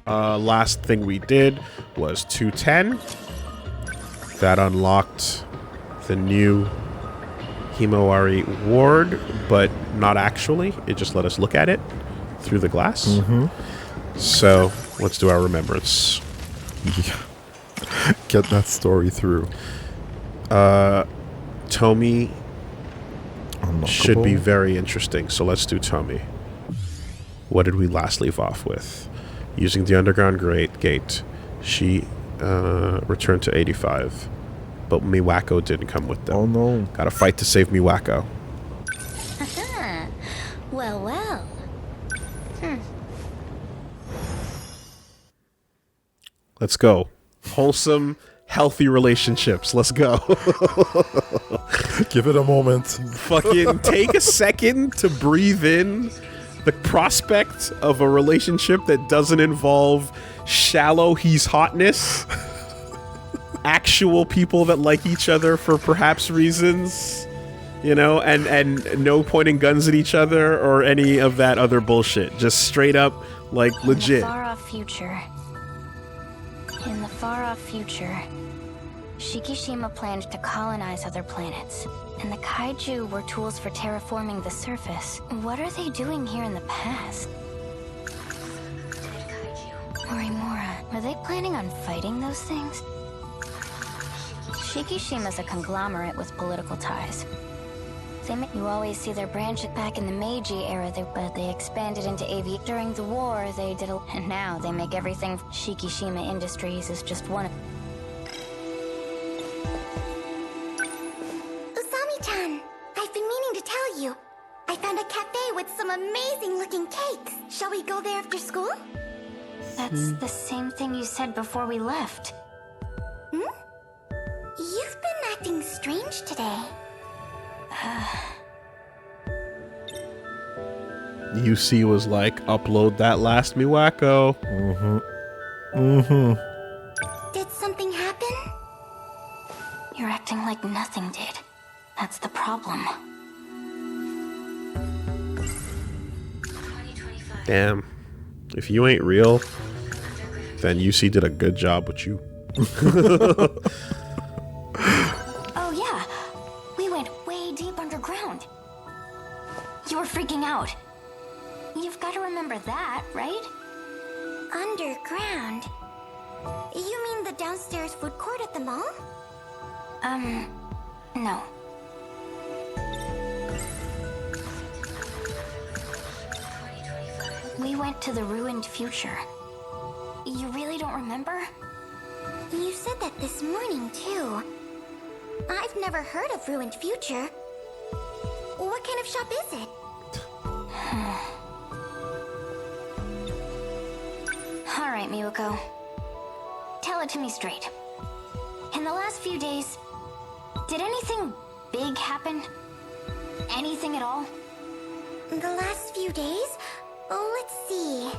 last thing we did was 210. That unlocked the new Himawari ward, but not actually. It just let us look at it through the glass. So let's do our remembrance. Yeah. Get that story through. Tomi should be Unlockable. very interesting, so let's do Tomi. What did we last leave off with? Using the underground gate, she returned to 85, but Miwako didn't come with them. Oh no. Gotta fight to save Miwako. Well, well. Let's go. Wholesome, healthy relationships. Let's go. Give it a moment. Fucking take a second to breathe in the prospect of a relationship that doesn't involve shallow he's hotness. Actual people that like each other for perhaps reasons, you know, and no pointing guns at each other or any of that other bullshit. Just straight up, like, legit. In the far-off future, Shikishima planned to colonize other planets, and the kaiju were tools for terraforming the surface. What are they doing here in the past? Morimura, are they planning on fighting those things? Shikishima's a conglomerate with political ties. You always see their branch back in the Meiji era, but they expanded into aviation. During the war, they did and now they make everything. Shikishima Industries is just one of... Usami-chan, I've been meaning to tell you. I found a cafe with some amazing-looking cakes. Shall we go there after school? That's the same thing you said before we left. You've been acting strange today. UC was like, upload that last Miwako. Did something happen? You're acting like nothing did. That's the problem. Damn. If you ain't real, then UC did a good job with you. Oh yeah, we went way deep underground. You were freaking out. You've got to remember that, right? Underground? You mean the downstairs food court at the mall? No. We went to the ruined future. You really don't remember? You said that this morning, too. I've never heard of Ruined Future. What kind of shop is it? All right, Miwako. Tell it to me straight. In the last few days, did anything big happen? Anything at all? The last few days? Oh, let's see.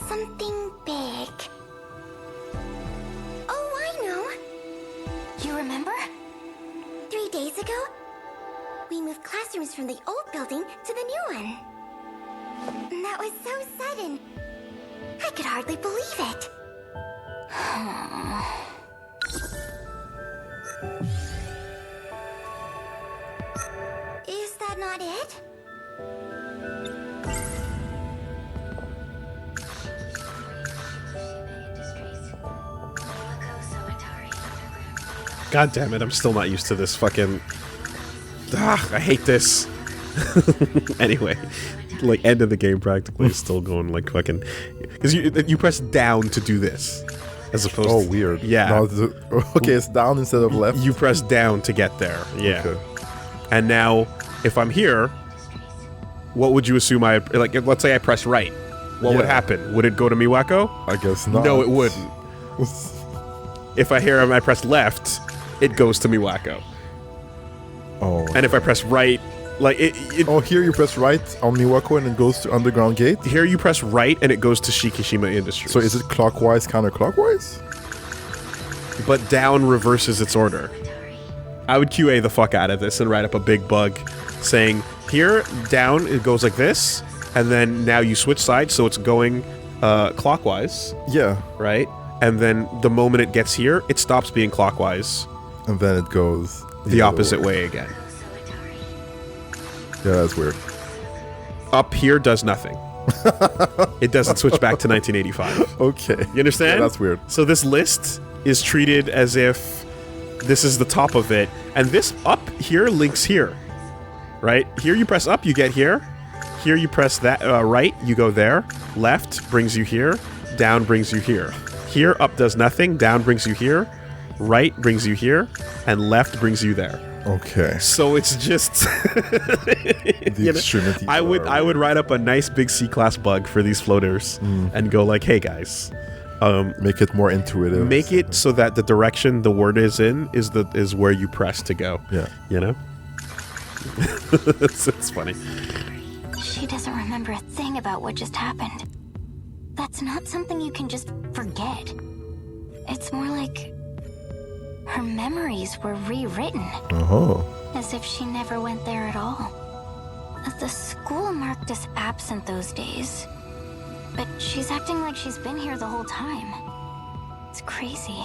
Something big. Oh, I know. You remember? 3 days ago, we moved classrooms from the old building to the new one. That was so sudden. I could hardly believe it. Is that not it? God damn it, I'm still not used to this fucking... I hate this. Anyway, like, end of the game practically is still going like fucking... Because you press down to do this. As opposed to... Oh, weird. Yeah. No, okay, it's down instead of left. You press down to get there. Yeah. Okay. And now, if I'm here, what would you assume I... Like, let's say I press right. What would happen? Would it go to Miwako? I guess not. No, it wouldn't. If I hear him, I press left, it goes to Miwako. Oh. And if I press right, like Oh, here you press right on Miwako and it goes to Underground Gate? Here you press right and it goes to Shikishima Industries. So is it clockwise, counterclockwise? But down reverses its order. I would QA the fuck out of this and write up a big bug saying, here, down, it goes like this, and then now you switch sides, so it's going clockwise, Yeah. right? And then the moment it gets here, it stops being clockwise. And then it goes The other opposite way again. Yeah, that's weird. Up here does nothing. It doesn't switch back to 1985. Okay. You understand? Yeah, that's weird. So this list is treated as if this is the top of it, and this up here links here, right? Here you press up, you get here. Here you press that right, you go there. Left brings you here. Down brings you here. Here, up does nothing. Down brings you here. Right brings you here. And left brings you there. Okay. So it's just The extremities. I would write up a nice big C-class bug for these floaters and go like, hey guys, make it more intuitive. make it so that the direction the word is in is where you press to go. Yeah. You know? it's funny. She doesn't remember a thing about what just happened. That's not something you can just forget. It's more like her memories were rewritten, Oh. as if she never went there at all. The school marked us absent those days, but she's acting like she's been here the whole time. It's crazy.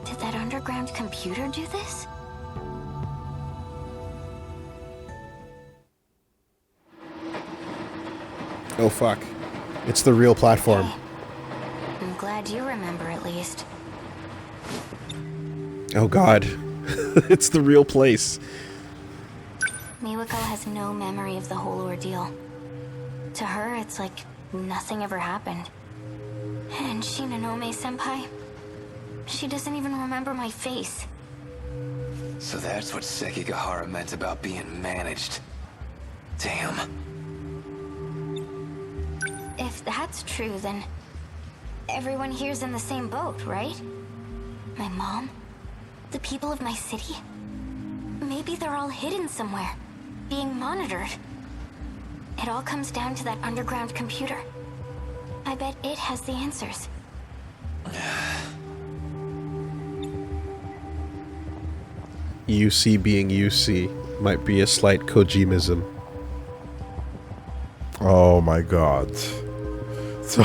Did that underground computer do this? Oh fuck. It's the real platform. I'm glad you remember at least. Oh god. It's the real place. Miwako has no memory of the whole ordeal. To her, it's like nothing ever happened. And Shinonome-senpai? She doesn't even remember my face. So that's what Sekigahara meant about being managed. Damn. If that's true, then everyone here's in the same boat, right? My mom? The people of my city? Maybe they're all hidden somewhere, being monitored. It all comes down to that underground computer. I bet it has the answers. UC being UC might be a slight Kojimism. Oh my god. So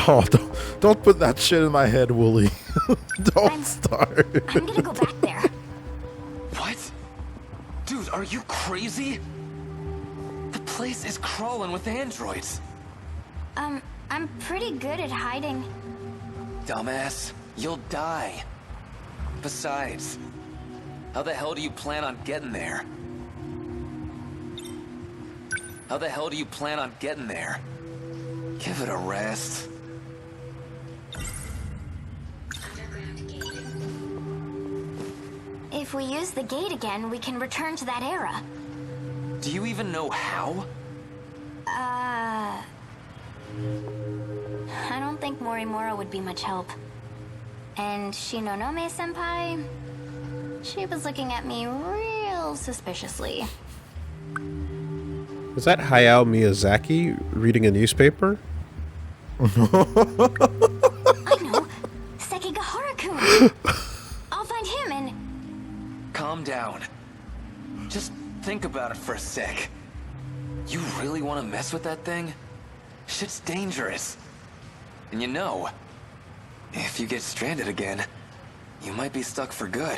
don't put that shit in my head, Wooly. Don't start. I'm gonna go back there. What? Dude, are you crazy? The place is crawling with androids. I'm pretty good at hiding. Dumbass, you'll die. Besides, how the hell do you plan on getting there? How the hell do you plan on getting there? Give it a rest. If we use the gate again, we can return to that era. Do you even know how? I don't think Morimura would be much help. And Shinonome-senpai? She was looking at me real suspiciously. Was that Hayao Miyazaki reading a newspaper? I know! Sekigahara-kun! I'll find him and... Calm down. Just think about it for a sec. You really want to mess with that thing? Shit's dangerous. And you know, if you get stranded again, you might be stuck for good.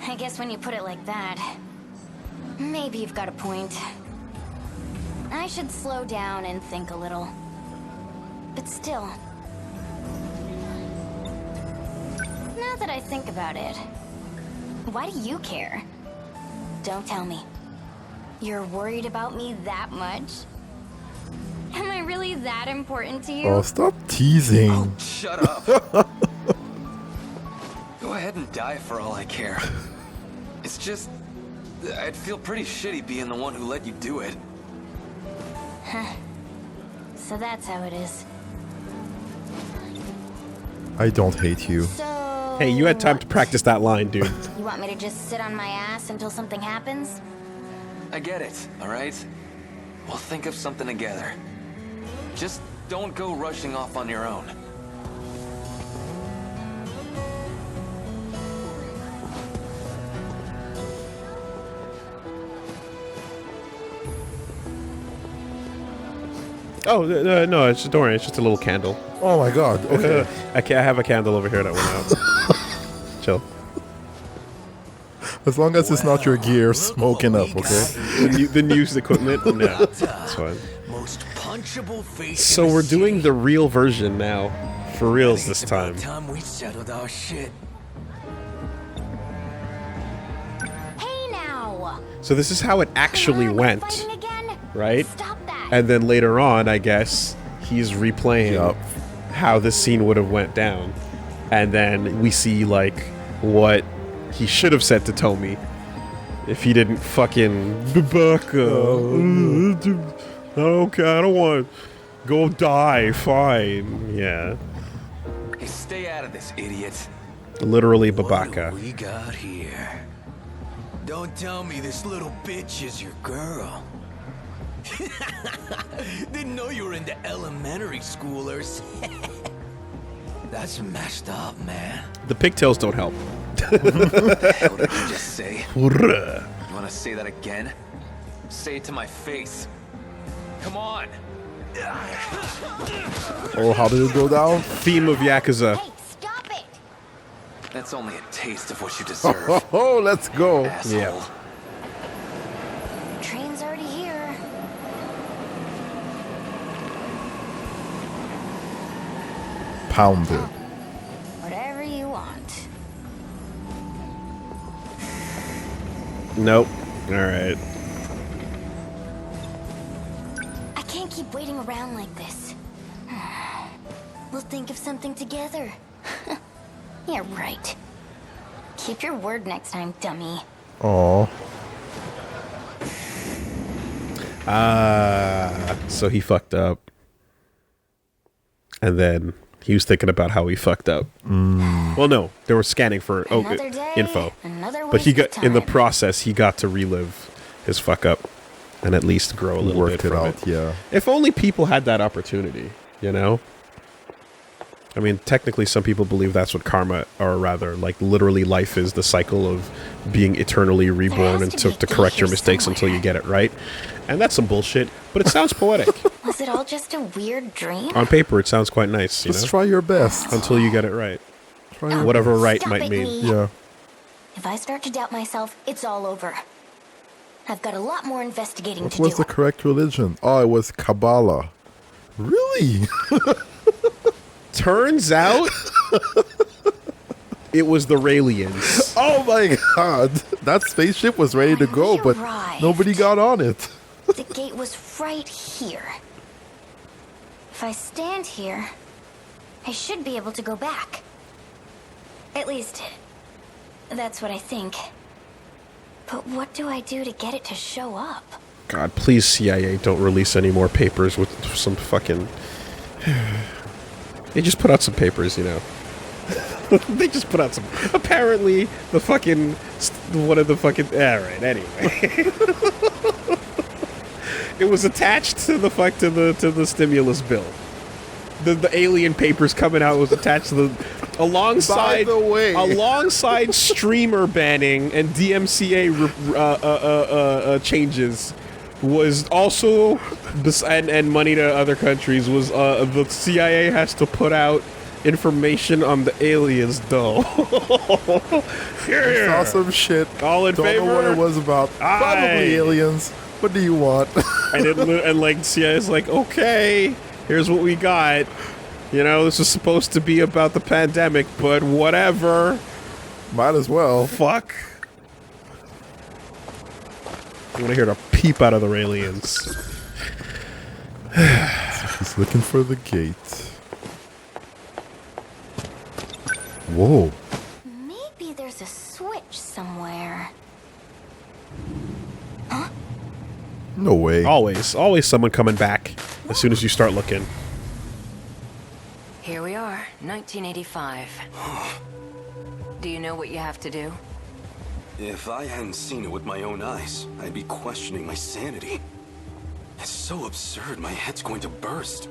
I guess when you put it like that, maybe you've got a point. I should slow down and think a little. But still... Now that I think about it, why do you care? Don't tell me. You're worried about me that much? Am I really that important to you? Oh, stop teasing. Oh, shut up. Go ahead and die for all I care. It's just... I'd feel pretty shitty being the one who let you do it. So that's how it is. I don't hate you. So... Hey, you had time to practice that line, dude. You want me to just sit on my ass until something happens? I get it, alright? We'll think of something together. Just don't go rushing off on your own. Oh, no, it's don't worry. It's just a little candle. Oh my god. Okay. I have a candle over here that went out. Chill. As long as it's not your gear smoking up, okay? The used equipment? No, that's fine. Most punchable face So in the we're doing city. the real version now. For reals this It's about time. time we settled our shit. Hey now! So this is how it actually Come on, went, fighting again? right? Stop that! And then later on, I guess, he's replaying Yup. how this scene would have went down. And then we see, like, what he should have said to Tomi if he didn't fucking... Babaka. Okay, I don't want... Go die, fine. Yeah. Hey, stay out of this, idiot. Literally What Babaka. do we got here? Don't tell me this little bitch is your girl. Didn't know you were into elementary schoolers. That's messed up, man. The pigtails don't help. What the hell did you just say? Hurrah. You wanna say that again? Say it to my face. Come on. Oh, how did it go down? Theme of Yakuza. Hey, stop it! That's only a taste of what you deserve, Oh, let's go. asshole. Yeah. Train's already here. Pounded. Whatever you want. Nope. Alright. I can't keep waiting around like this. We'll think of something together. Yeah, right. Keep your word next time, dummy. Oh. So he fucked up. And then he was thinking about how he fucked up. Well, no, they were scanning for Another day, info. another But he waste got of in the time. process, he got to relive his fuck up and at least grow a little Worked bit it from out, yeah. If only people had that opportunity, you know? I mean, technically, some people believe that's what karma, or rather, like, literally life is the cycle of being eternally reborn has and to to, be to a key correct your here mistakes until you somewhere. get it right. And that's some bullshit, but it sounds poetic. Was it all just a weird dream? On paper, it sounds quite nice, you Just know? try your best. Until you get it right. Try your Whatever right Stop might it, mean. Lee. Yeah. If I start to doubt myself, it's all over. I've got a lot more investigating What to was do. the correct religion? Oh, it was Kabbalah. Really? Turns out, it was the Raelians. Oh my god. That spaceship was ready to When go, we but arrived- nobody got on it. The gate was right here. If I stand here, I should be able to go back. At least, that's what I think. But what do I do to get it to show up? God, please, CIA, don't release any more papers with some fucking... They just put out some papers, you know. They just put out some... Apparently, the fucking... One of the fucking... Alright, anyway. It was attached to the to the stimulus bill. The alien papers coming out was attached to the... Alongside... By the way. Alongside streamer banning and DMCA changes was also... And money to other countries was... the CIA has to put out information on the aliens, though. Saw some shit. All in Don't favor? know what it was about. Aye. Probably aliens. What do you want? And like CIA's like, okay, here's what we got. You know, this is supposed to be about the pandemic, but whatever. Might as well. Fuck. I'm gonna hear the peep out of the aliens. He's looking for the gate. Whoa. Maybe there's a switch somewhere. No way. Always someone coming back as soon as you start looking. Here we are, 1985. Do you know what you have to do? If I hadn't seen it with my own eyes, I'd be questioning my sanity. It's so absurd, my head's going to burst.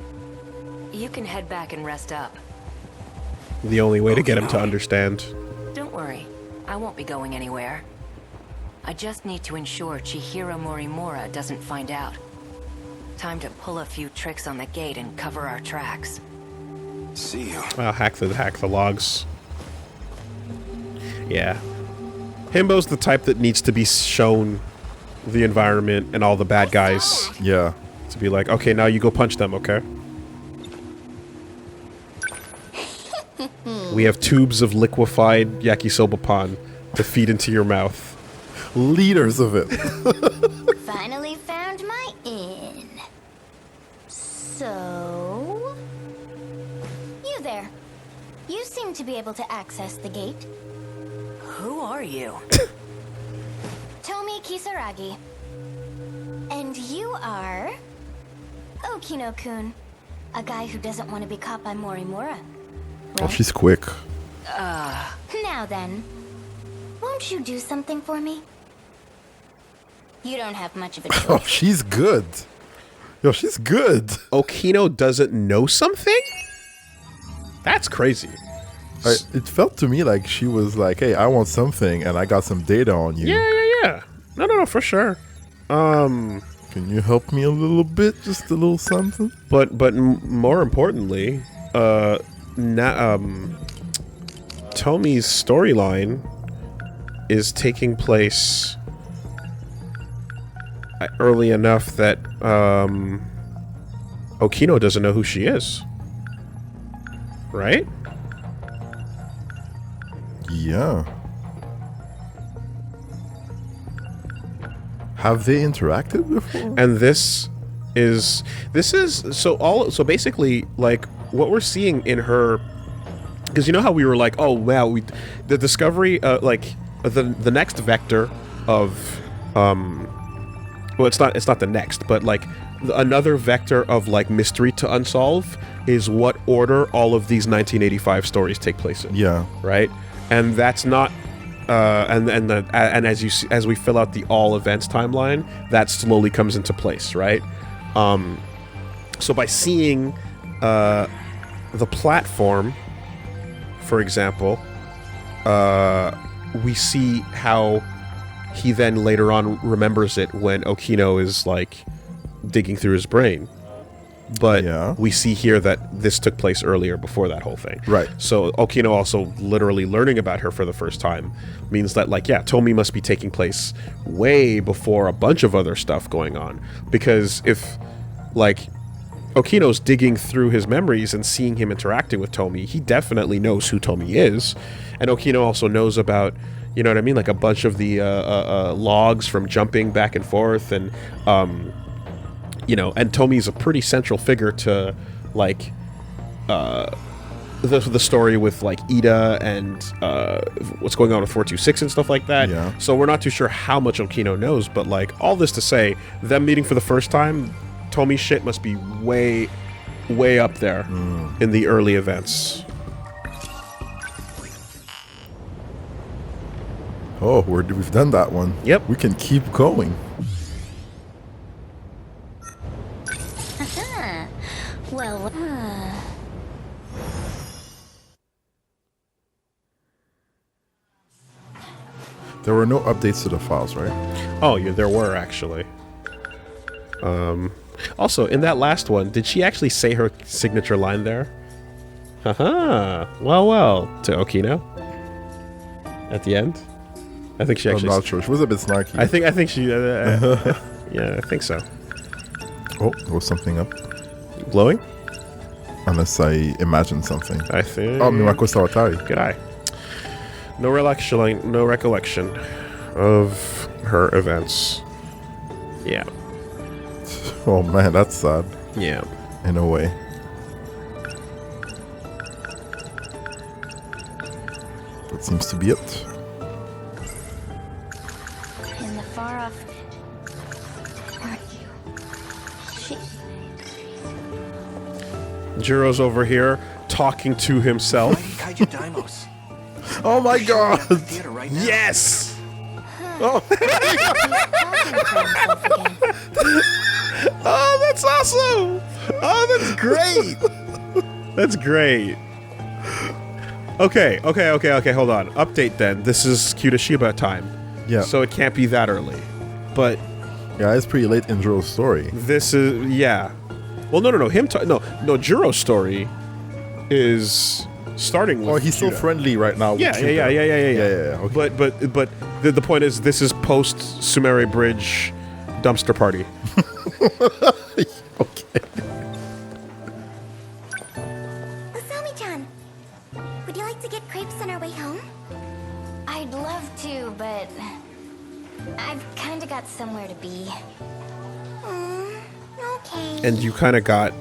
You can head back and rest up. The only way to get him to understand. Don't worry, I won't be going anywhere. I just need to ensure Chihiro Morimura doesn't find out. Time to pull a few tricks on the gate and cover our tracks. See you. I'll hack the logs. Yeah. Himbo's the type that needs to be shown the environment and all the bad guys Yeah. to be like, okay, now you go punch them, okay? We have tubes of liquefied yakisoba pan to feed into your mouth. Liters of it. Finally found my inn. So... You there. You seem to be able to access the gate. Who are you? Tomi Kisaragi. And you are... Okino-kun. A guy who doesn't want to be caught by Morimura. Oh, she's quick. Now then, won't you do something for me? You don't have much of a choice. Oh, she's good. Yo, she's good. Okino doesn't know something? That's crazy. It felt to me like she was like, hey, I want something, and I got some data on you. Yeah. No, for sure. Can you help me a little bit? Just a little something? But more importantly, Tomi's storyline is taking place early enough that Okino doesn't know who she is. Right? Yeah. Have they interacted before? And this is so basically, like, what we're seeing in her, because you know how we were like, oh wow, the discovery, like the next vector of well, it's not the next, but like another vector of like mystery to unsolve is what order all of these 1985 stories take place in. Yeah. Right? And that's not and as you see, as we fill out the all events timeline, that slowly comes into place, right? So by seeing the platform, for example, we see how he then later on remembers it when Okino is like digging through his brain. But Yeah. we see here that this took place earlier before that whole thing. Right. So Okino also literally learning about her for the first time means that, like, yeah, Tomi must be taking place way before a bunch of other stuff going on. Because if, like, Okino's digging through his memories and seeing him interacting with Tomi, he definitely knows who Tomi is. And Okino also knows about, you know what I mean, like a bunch of the logs from jumping back and forth, and you know, and Tomi's a pretty central figure to, like, the story with, like, Ida and what's going on with 426 and stuff like that. Yeah. So we're not too sure how much Okino knows, but, like, all this to say, them meeting for the first time, Tomi's shit must be way, way up there in the early events. Oh, we've done that one. Yep. We can keep going. Well, There were no updates to the files, right? Oh, yeah, there were, actually. Also, in that last one, did she actually say her signature line there? Haha. Well, to Okino. At the end? I think she I'm actually... not sure. She was a bit snarky. I think she... yeah, I think so. Oh, there was something up. Glowing? Unless I imagined something. I think... Oh, Miwako Sawatari. Good eye. No recollection of her events. Yeah. Oh man, that's sad. Yeah. In a way. That seems to be it. in the far off... Aren't you? She... Jiro's over here talking to himself. Kaiju Daimos. Oh my god! Theater right now. Yes! Oh. Oh, that's awesome! Oh, that's great! That's great. Okay, hold on. Update then. This is Kyudashiba time. Yeah. So it can't be that early. But Yeah, it's pretty late in Jiro's story. This is yeah. Well, no. Jiro's story is starting with. Oh, he's still Judo. friendly right now. Yeah. With Judo. Yeah. Okay. But the point is, this is post Sumere Bridge dumpster party. Okay. Asami-chan, would you like to get crepes on our way home? I'd love to, but I've kind of got somewhere to be. Okay. And you kind of got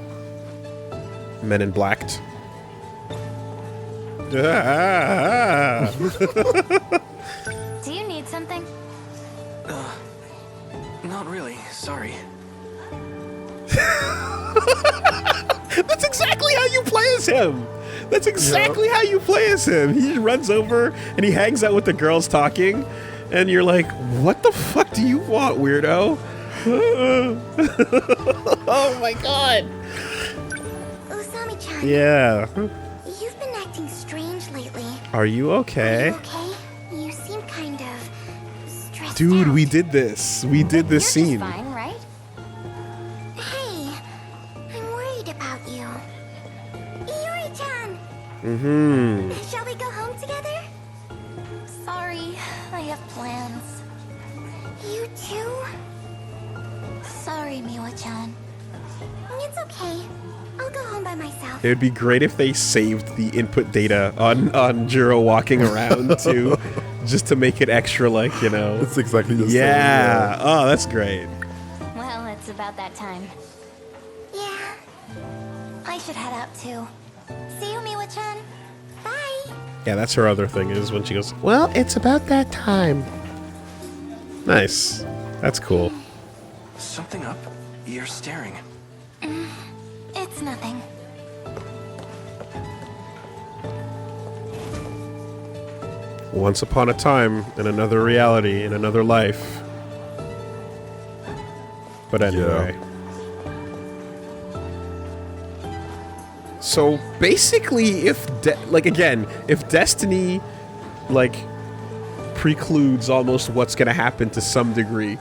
Men in Blacked. Do you need something? Not really, sorry. That's exactly how you play as him. That's exactly how you play as him. He just runs over and he hangs out with the girls talking, and you're like, "What the fuck do you want, weirdo?" Oh my god. Asami-chan. Yeah. You've been acting strange lately. Are you okay? Are you okay? You seem kind of stressed Dude, out. we did this. We did this You're scene. just fine, right? Hey, I'm worried about you. Iori-chan! Mm-hmm. Shall we go home together? Sorry, I have plans. You too? Sorry, Miwa-chan. It's okay. I'll go home by myself. It would be great if they saved the input data on Jiro walking around too, just to make it extra, like, you know. It's exactly the same. Yeah. Oh, that's great. Well, it's about that time. Yeah. I should head out too. See you, Miwa-chan. Bye. Yeah, that's her other thing, is when she goes, "Well, it's about that time." Nice. That's cool. Something up? You're staring. It's nothing. Once upon a time, in another reality, in another life. But anyway. So basically, if if Destiny, like, precludes almost what's gonna happen to some degree,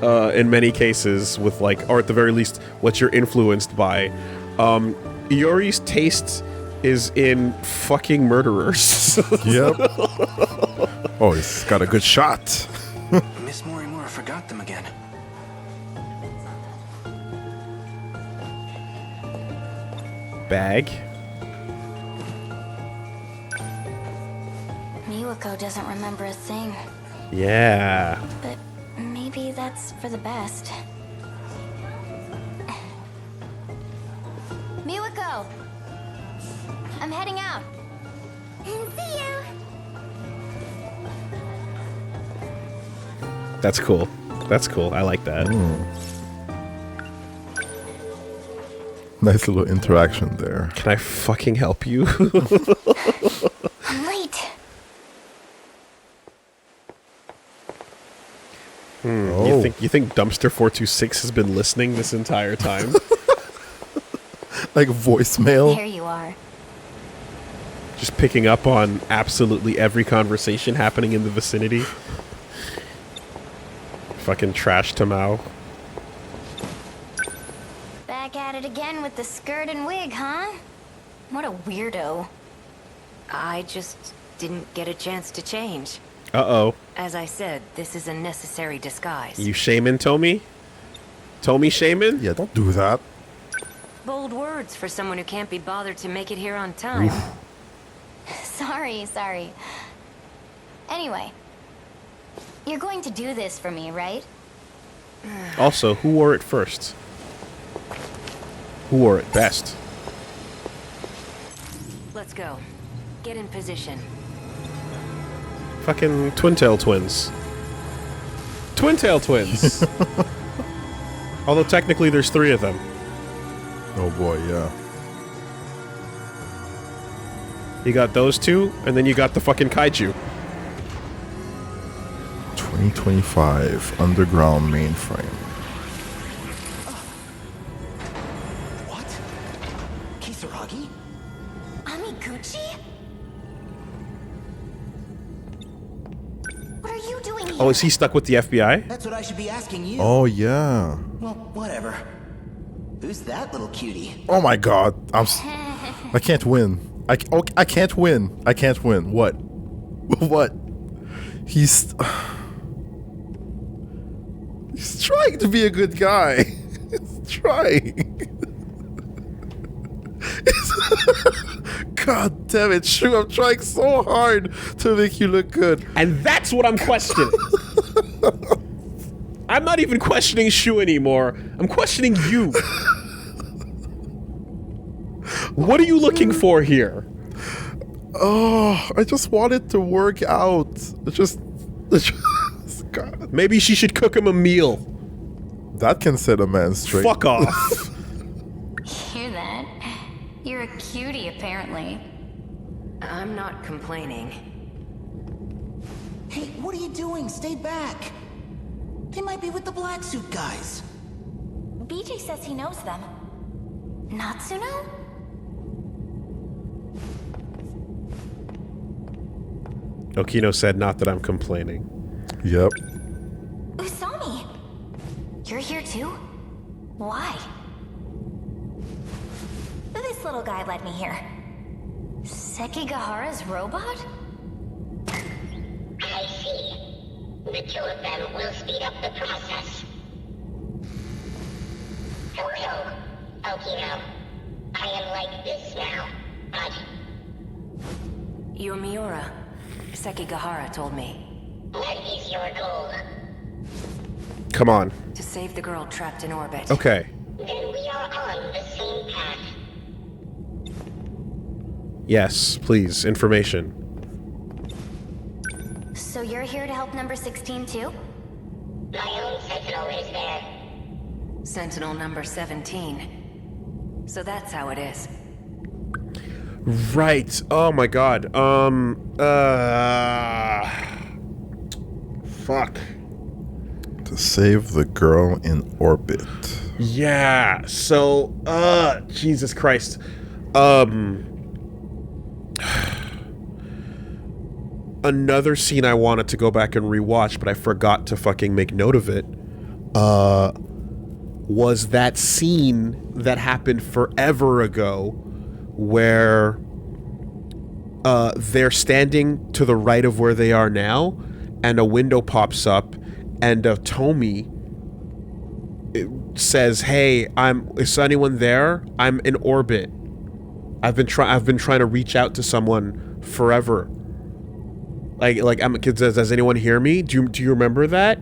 in many cases, with, like, or at the very least, what you're influenced by, Iori's taste is in fucking murderers. Yep. Oh, he's got a good shot. Miss Morimura forgot them again. Bag. Miwako doesn't remember a thing, Yeah. but maybe that's for the best. Miwako! I'm heading out. See you. That's cool. That's cool. I like that. Nice little interaction there. Can I fucking help you? I'm late. Oh. You think Dumpster 426 has been listening this entire time? Like voicemail. There you are. Just picking up on absolutely every conversation happening in the vicinity. Fucking trash Tamao. Back at it again with the skirt and wig, huh? What a weirdo. I just didn't get a chance to change. Uh-oh. As I said, this is a necessary disguise. You shaman, Tomi? Tomi shaman? Yeah, don't do that. Bold words for someone who can't be bothered to make it here on time. Sorry. Anyway, you're going to do this for me, right? Also, who wore it first? Who wore it best? Let's go. Get in position. Fucking Twin Tail Twins. Twin Tail Twins! Although technically there's 3 of them. Oh boy, yeah. You got those 2, and then you got the fucking kaiju. 2025 underground mainframe. What? Kisaragi? Amiguchi? What are you doing here? Oh, is he stuck with the FBI? That's what I should be asking you. Oh yeah. Well, whatever. Who's that little cutie? Oh my god. I can't win. I can't win. I can't win. What? What? He's trying to be a good guy. He's trying. God damn it, Shu, I'm trying so hard to make you look good. And that's what I'm questioning. I'm not even questioning Shu anymore. I'm questioning you. What are you looking for here? Oh, I just want it to work out. It's just God. Maybe she should cook him a meal. That can set a man straight. Fuck off. Hear that? You're a cutie, apparently. I'm not complaining. Hey, what are you doing? Stay back. They might be with the black suit guys. BJ says he knows them. Natsuno? Okino said, not that I'm complaining. Yep. Usami! You're here too? Why? This little guy led me here. Sekigahara's robot? I see. The two of them will speed up the process. Hello, Okino. I am like this now, but You're Miura. Sekigahara told me. what is your goal? Come on. To save the girl trapped in orbit. Okay. Then we are on the same path. Yes, please. Information. So you're here to help number 16 too? My own sentinel is there. Sentinel number 17. So that's how it is. Right. Oh my god. Fuck. To save the girl in orbit. Yeah. So, Jesus Christ. Another scene I wanted to go back and rewatch, but I forgot to fucking make note of it, was that scene that happened forever ago where they're standing to the right of where they are now, and a window pops up, and Tomi says, "Hey, is anyone there? I'm in orbit. I've been trying to reach out to someone forever. Does anyone hear me? Do you remember that?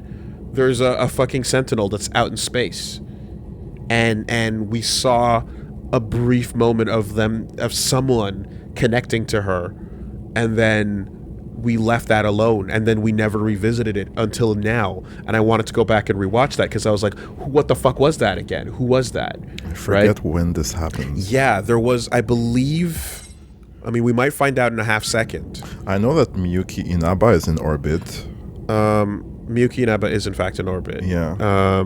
There's a fucking sentinel that's out in space." And we saw a brief moment of someone connecting to her, and then we left that alone, and then we never revisited it until now. And I wanted to go back and rewatch that because I was like, what the fuck was that again? Who was that? I forget when this happens. Yeah, there was, I believe, I mean, we might find out in a half second. I know that Miyuki Inaba is in orbit. Miyuki Inaba is in fact in orbit. Yeah.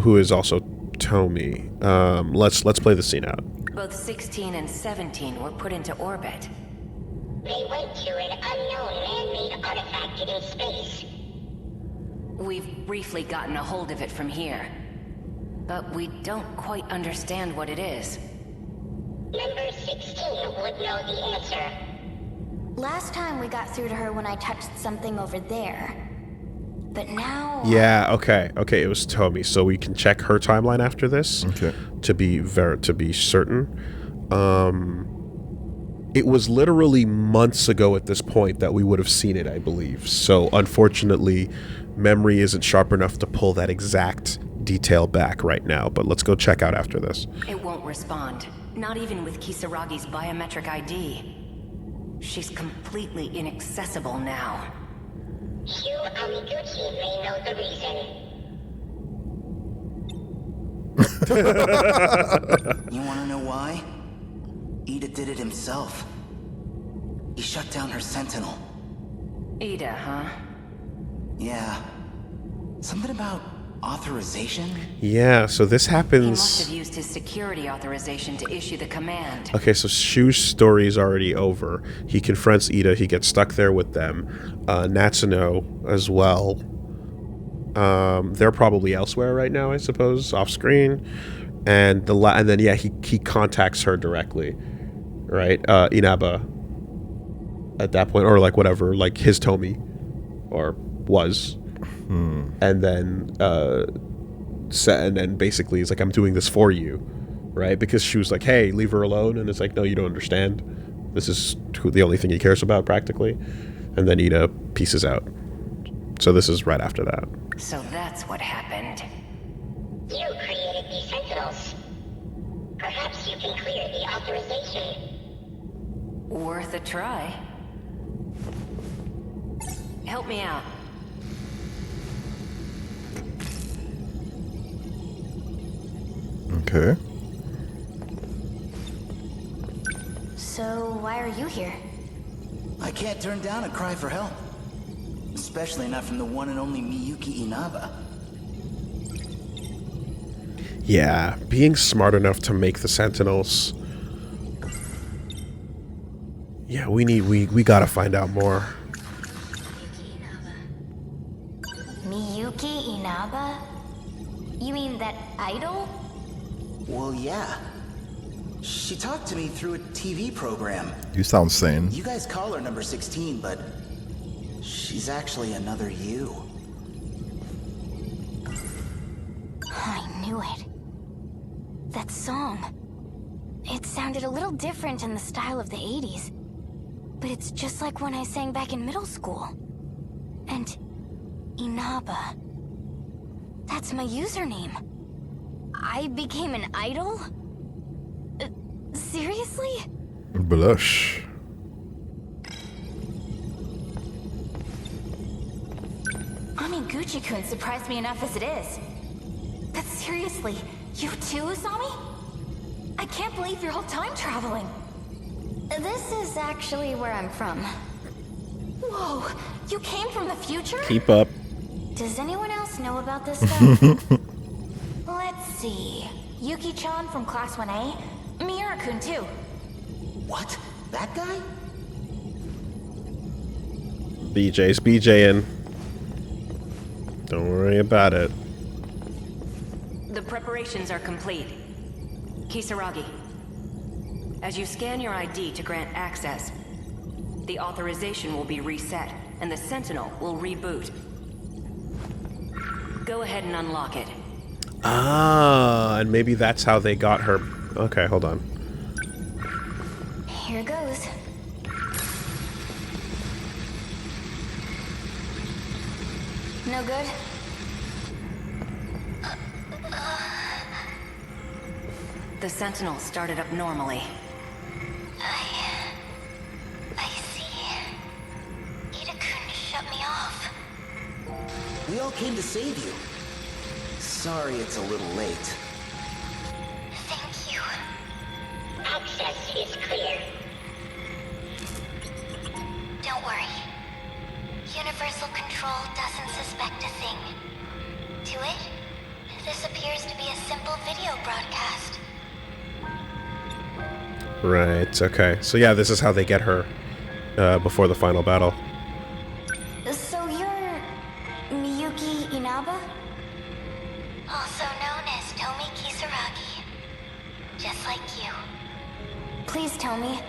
Who is also Tomi. Let's play the scene out. Both 16 and 17 were put into orbit. They went to an unknown man-made artifact in space. We've briefly gotten a hold of it from here, but we don't quite understand what it is. Number 16 would know the answer. Last time we got through to her when I touched something over there. But now... Yeah, okay, it was Tomi, so we can check her timeline after this. Okay. To be certain. It was literally months ago at this point that we would have seen it, I believe. So unfortunately, memory isn't sharp enough to pull that exact detail back right now, but let's go check out after this. It won't respond, not even with Kisaragi's biometric ID. She's completely inaccessible now. Hugh Amiguchi may know the reason. You wanna know why? Ida did it himself. He shut down her sentinel. Ida, huh? Yeah. Something about Authorization? Yeah, so this He must happens... have used his security authorization to issue the command. Okay, so Shu's story is already over. He confronts Ida. He gets stuck there with them. Natsuno as well. They're probably elsewhere right now, I suppose, off screen. And then he contacts her directly, right? Inaba. At that point, or like whatever, like his Tomi, or was, and then and then basically he's like, I'm doing this for you, right? Because she was like, hey, leave her alone, and it's like, no, you don't understand. This is the only thing he cares about practically. And then Ida pieces out. So this is right after that. So that's what happened. You created these Sentinels. Perhaps you can clear the authorization. Worth a try. Help me out. Okay. So, why are you here? I can't turn down a cry for help. Especially not from the one and only Miyuki Inaba. Yeah, being smart enough to make the Sentinels. Yeah, we gotta find out more. Miyuki Inaba? You mean that idol? Well, yeah. She talked to me through a TV program. You sound sane. You guys call her number 16, but she's actually another you. I knew it. That song. It sounded a little different in the style of the 80s. But it's just like when I sang back in middle school. And Inaba. That's my username. I became an idol? Seriously? Blush. Amiguchi-kun surprised me enough as it is. But seriously, you too, Usami? I can't believe you're all time traveling. This is actually where I'm from. Whoa, you came from the future? Keep up. Does anyone else know about this stuff? Let's see. Yuki-chan from Class 1A? Miura-kun too. What? That guy? BJ's BJing. Don't worry about it. The preparations are complete. Kisaragi, as you scan your ID to grant access, the authorization will be reset, and the Sentinel will reboot. Go ahead and unlock it. Ah, and maybe that's how they got her. Okay, hold on. Here goes. No good? The Sentinel started up normally. I see. Ida-kun shut me off. We all came to save you. Sorry it's a little late. Thank you. Access is clear. Don't worry. Universal Control doesn't suspect a thing. To it, this appears to be a simple video broadcast. Right, okay. So yeah, this is how they get her before the final battle. So you're Miyuki Inaba? Also known as Tomi Kisaragi. Just like you. Please tell me,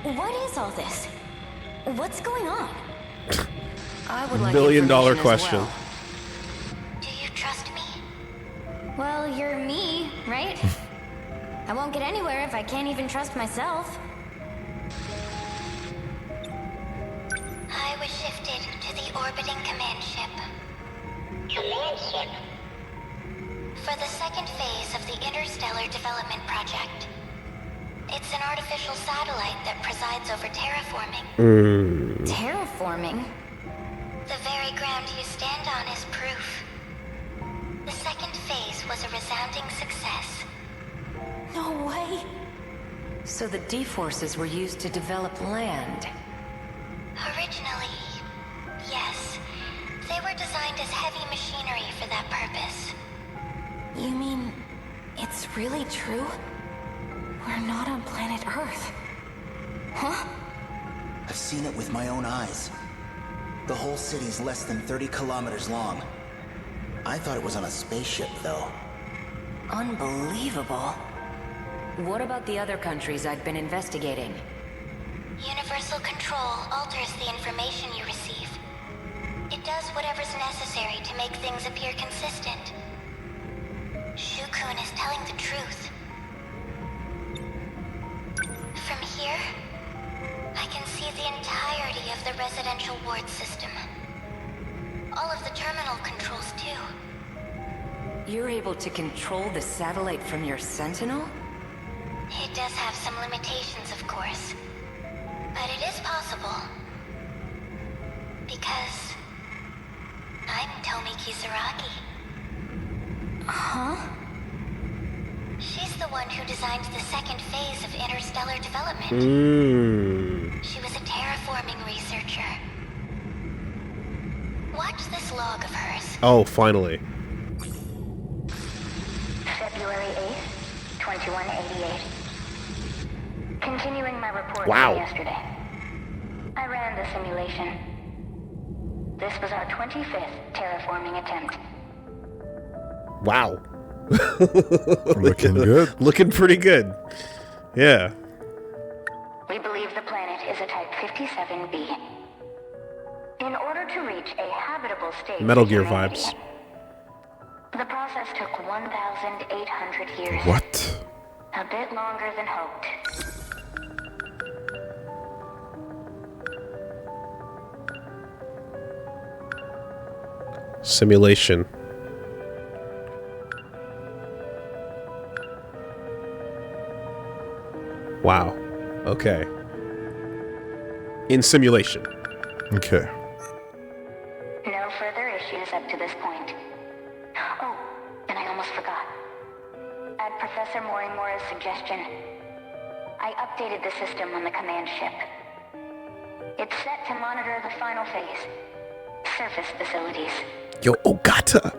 what is all this? What's going on? I would like $1 billion information as question. well. Do you trust me? Well, you're me, right? I won't get anywhere if I can't even trust myself. I was shifted to the orbiting command ship. Command ship? For the second phase of the Interstellar Development Project. It's an artificial satellite that presides over terraforming. Terraforming? The very ground you stand on is proof. The second phase was a resounding success. No way. So the D-forces were used to develop land. Originally, yes. They were designed as heavy machinery for that purpose. You mean it's really true? We're not on planet Earth. Huh? I've seen it with my own eyes. The whole city's less than 30 kilometers long. I thought it was on a spaceship, though. Unbelievable. What about the other countries I've been investigating? Universal control alters the information you receive. It does whatever's necessary to make things appear consistent. Shukun is telling the truth. From here, I can see the entirety of the residential ward system. All of the terminal controls, too. You're able to control the satellite from your Sentinel? It does have some limitations, of course. But it is possible. Because I'm Tomi Kisaragi. Huh? She's the one who designed the second phase of interstellar development. She was a terraforming researcher. Watch this log of hers. Oh, finally. February 8th, 2188. Continuing my report Wow. from yesterday. I ran the simulation. This was our 25th terraforming attempt. Wow. Looking good. Looking pretty good. Yeah. We believe the planet is a Type 57b. In order to reach a habitable state Metal for Gear humanity, vibes. the process took 1,800 years. What? A bit longer than hoped. Simulation. Wow. Okay. In simulation. Okay. No further issues up to this point. Oh, and I almost forgot. At Professor Morimura's suggestion, I updated the system on the command ship. It's set to monitor the final phase. Surface facilities. Yo, Ogata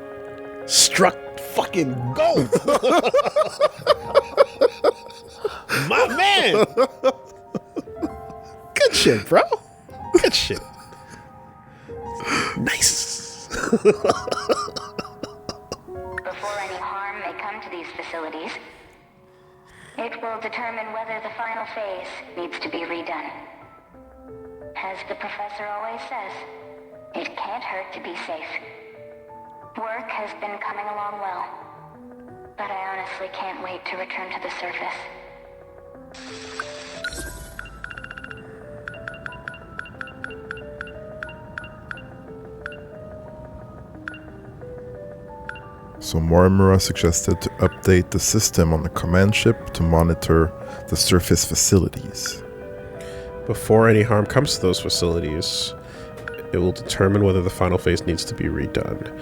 struck fucking gold. My man. Good shit, bro. Good shit. Nice. Before any harm may come to these facilities, it will determine whether the final phase needs to be redone. As the professor always says, it can't hurt to be safe. Work has been coming along well, but I honestly can't wait to return to the surface. So Morimura suggested to update the system on the command ship to monitor the surface facilities. Before any harm comes to those facilities, it will determine whether the final phase needs to be redone.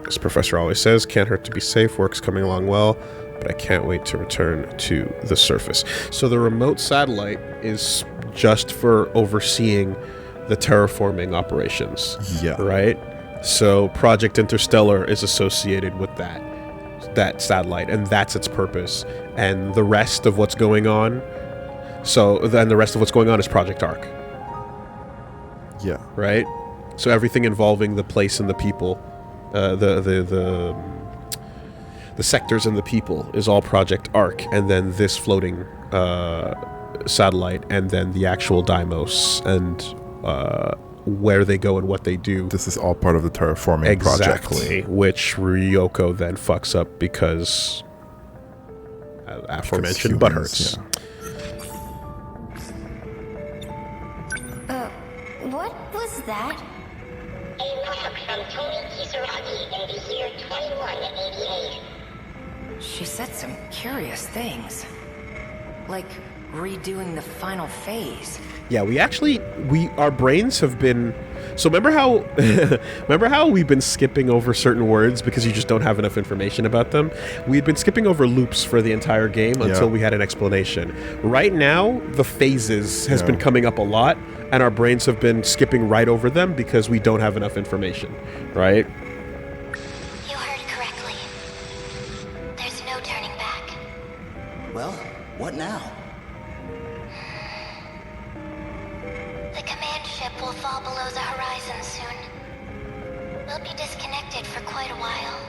As Professor always says, can't hurt to be safe, work's coming along well, but I can't wait to return to the surface. So the remote satellite is just for overseeing the terraforming operations. Yeah. Right? So Project Interstellar is associated with that satellite, and that's its purpose. And the rest of what's going on, so then the rest of what's going on is Project Arc. Yeah. Right? So everything involving the place and the people, the sectors and the people is all Project Arc, and then this floating satellite, and then the actual Deimos and where they go and what they do. This is all part of the terraforming project. Exactly, which Ryoko then fucks up because aforementioned butt hurts. Yeah. What was that? A log from Tomi Kisaragi in the year 2188. She said some curious things. Like redoing the final phase. Yeah, our brains have been. So remember how we've been skipping over certain words because you just don't have enough information about them? We'd been skipping over loops for the entire game until we had an explanation. Right now, the phases has been coming up a lot, and our brains have been skipping right over them because we don't have enough information, right? turning back. Well, what now? The command ship will fall below the horizon soon. We'll be disconnected for quite a while.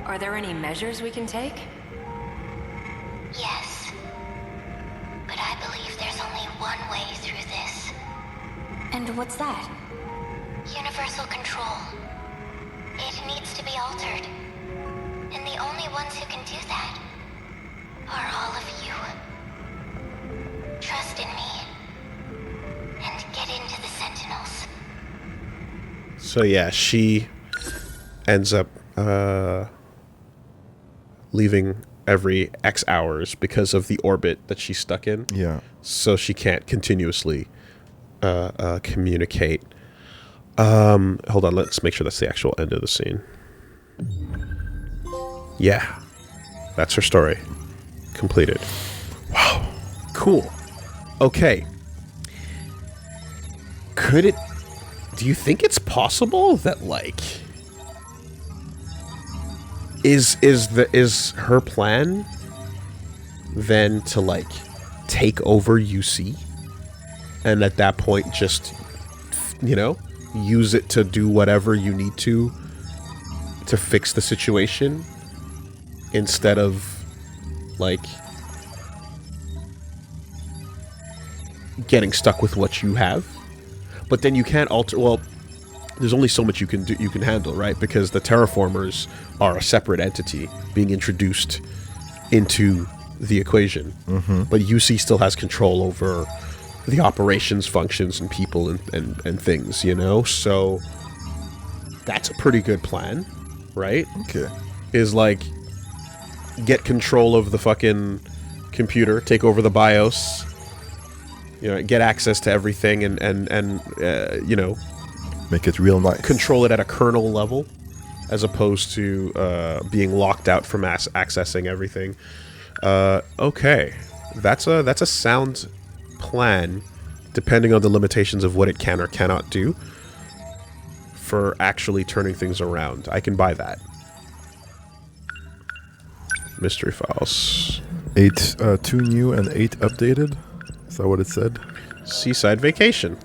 Are there any measures we can take? Yes. But I believe there's only one way through this. And what's that? Universal control. It needs to be altered. And the only ones who can do that are all of you. Trust in me. And get into the Sentinels. So yeah, she ends up leaving every X hours because of the orbit that she's stuck in. Yeah. So she can't continuously communicate. Hold on, let's make sure that's the actual end of the scene. Yeah. That's her story. Completed. Wow. Cool. Okay. Do you think it's possible that, like, is her plan then to, like, take over UC and at that point just, you know, use it to do whatever you need to fix the situation instead of, like, getting stuck with what you have? But then you can't alter. Well, there's only so much you can do. You can handle, right? Because the terraformers are a separate entity being introduced into the equation. But UC still has control over the operations, functions, and people and things. You know, so that's a pretty good plan, right? Okay. Is like get control of the fucking computer, take over the BIOS. You know, get access to everything and you know, Make it real nice. control it at a kernel level, as opposed to being locked out from accessing everything. Okay, that's a sound plan, depending on the limitations of what it can or cannot do for actually turning things around. I can buy that. Mystery files. 2 new and 8 updated. Is that what it said? Seaside vacation.